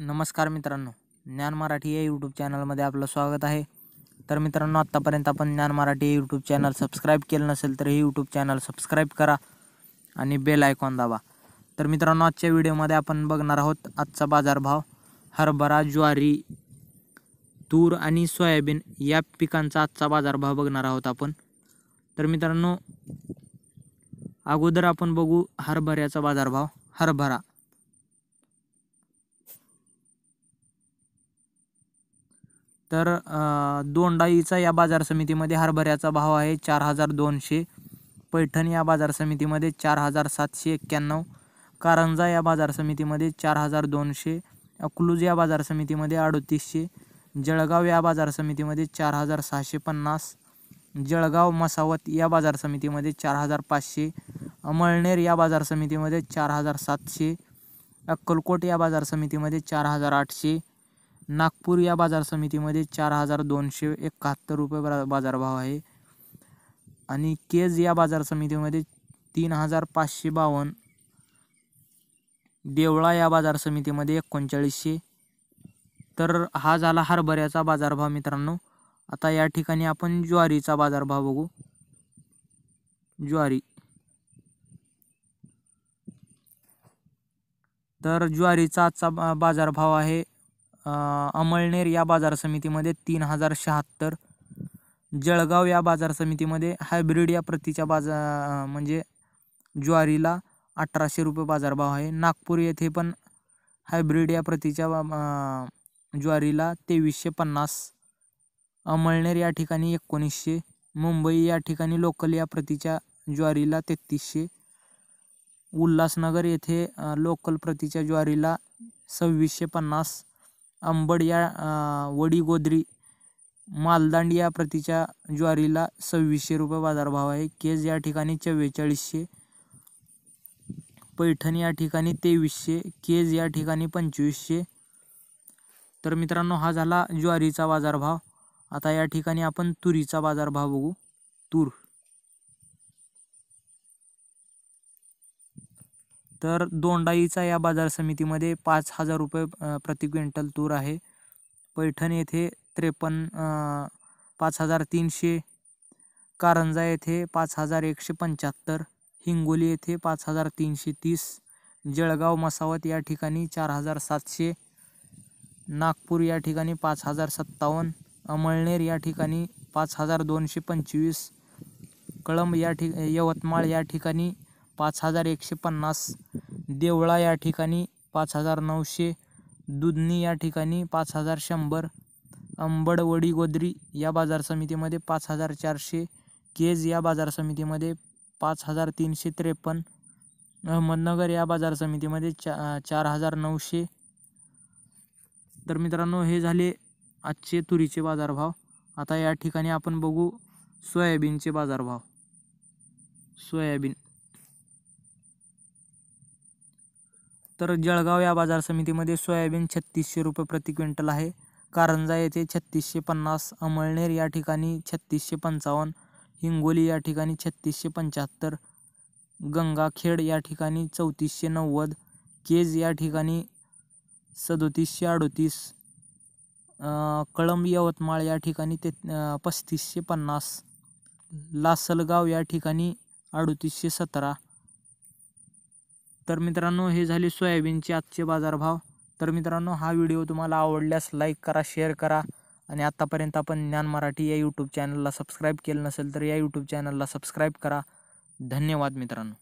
नमस्कार मित्रांनो, ज्ञान मराठी या यूट्यूब चॅनलमध्ये आपलं स्वागत आहे. तर मित्रांनो, आत्तापर्यंत आपण ज्ञान मराठी हे यूट्यूब चॅनल सबस्क्राईब केलं नसेल तर हे यूट्यूब चॅनल सबस्क्राईब करा आणि बेल आयकॉन दाबा. तर मित्रांनो, आजच्या व्हिडिओमध्ये आपण बघणार आहोत आजचा बाजारभाव. हरभरा, ज्वारी, तूर आणि सोयाबीन या पिकांचा आजचा बाजारभाव बघणार आहोत आपण. तर मित्रांनो, अगोदर आपण बघू हरभऱ्याचा बाजारभाव. हरभरा तर दोंडाईचा या बाजार समितीमध्ये हरभऱ्याचा भाव आहे 4200. पैठण या बाजार समितीमध्ये 4791. कारंजा या बाजार समितीमध्ये 4200. अकलूज या बाजार समितीमध्ये 3800. जळगाव या बाजार समितीमध्ये 4650. जळगाव मसावत या बाजार समितीमध्ये 4500. अमळनेर या बाजार समितीमध्ये 4700. अक्कलकोट या बाजार समितीमध्ये 4800. नागपूर या बाजार समितीमध्ये 4271 रुपये बाजारभाव आहे. आणि केज या बाजार समितीमध्ये 3552. देवळा या बाजार समितीमध्ये 3900. तर हा झाला हरभऱ्याचा बाजारभाव मित्रांनो. आता या ठिकाणी आपण ज्वारीचा बाजारभाव बघू. ज्वारी तर ज्वारीचा आजचा बाजारभाव आहे अमळनेर या बाजार समितीमध्ये 3076. जळगाव या बाजार समितीमध्ये हायब्रिड या प्रतीच्या म्हणजे ज्वारीला 1800 रुपये बाजारभाव आहे. नागपूर येथे पण हायब्रिड या प्रतीच्या ज्वारीला 2350. अमळनेर या ठिकाणी 1900. मुंबई या ठिकाणी लोकल या प्रतीच्या ज्वारीला 3300. उल्हासनगर येथे लोकल प्रतीच्या ज्वारीला 2650. अंबड या वडीगोद्री मालदांड या प्रतीच्या ज्वारीला 2600 रुपये बाजारभाव आहे. केज या ठिकाणी 4400. पैठण या ठिकाणी 2300. केज या ठिकाणी 2500. तर मित्रांनो, हा झाला ज्वारीचा बाजारभाव. आता या ठिकाणी आपण तुरीचा बाजारभाव बघू. तूर तर दोंडाईचा या बाजार समितीमध्ये 5000 रुपये प्रति क्विंटल तूर आहे. पैठण येथे 5300. कारंजा येथे 5175. हिंगोली येथे 5330. जळगाव मसावत या ठिकाणी 4700. नागपूर या ठिकाणी 5057. अमळनेर या ठिकाणी 5225. कळंब यवतमाळ या ठिकाणी 5150. देवळा या ठिकाणी 5900. दुधनी या ठिकाणी 5100. अंबड वडीगोद्री या बाजार समितीमध्ये 5400. केज या बाजार समितीमध्ये 5353. अहमदनगर या बाजार समितीमध्ये 4900. तर मित्रांनो, हे झाले आजचे तुरीचे बाजारभाव. आता या ठिकाणी आपण बघू सोयाबीनचे बाजारभाव. सोयाबीन तर जळगाव या बाजार समितीमध्ये सोयाबीन 3600 रुपये प्रति क्विंटल आहे. कारंजा येथे 3650. अमळनेर या ठिकाणी 3655. हिंगोली या ठिकाणी 3675. गंगाखेड या ठिकाणी 3490. केज या ठिकाणी 3738. कळंब यवतमाळ या ठिकाणी 3550. लासलगाव या ठिकाणी 3817. तर मित्रांनो, हे झाले सोयाबीनचे आजचे बाजारभाव. तर मित्रांनो, हा व्हिडिओ तुम्हाला आवडल्यास लाईक करा, शेअर करा आणि आत्तापर्यंत आपण ज्ञान मराठी या यूट्यूब चॅनलला सबस्क्राईब केलं नसेल तर या यूट्यूब चॅनलला सबस्क्राईब करा. धन्यवाद मित्रांनो.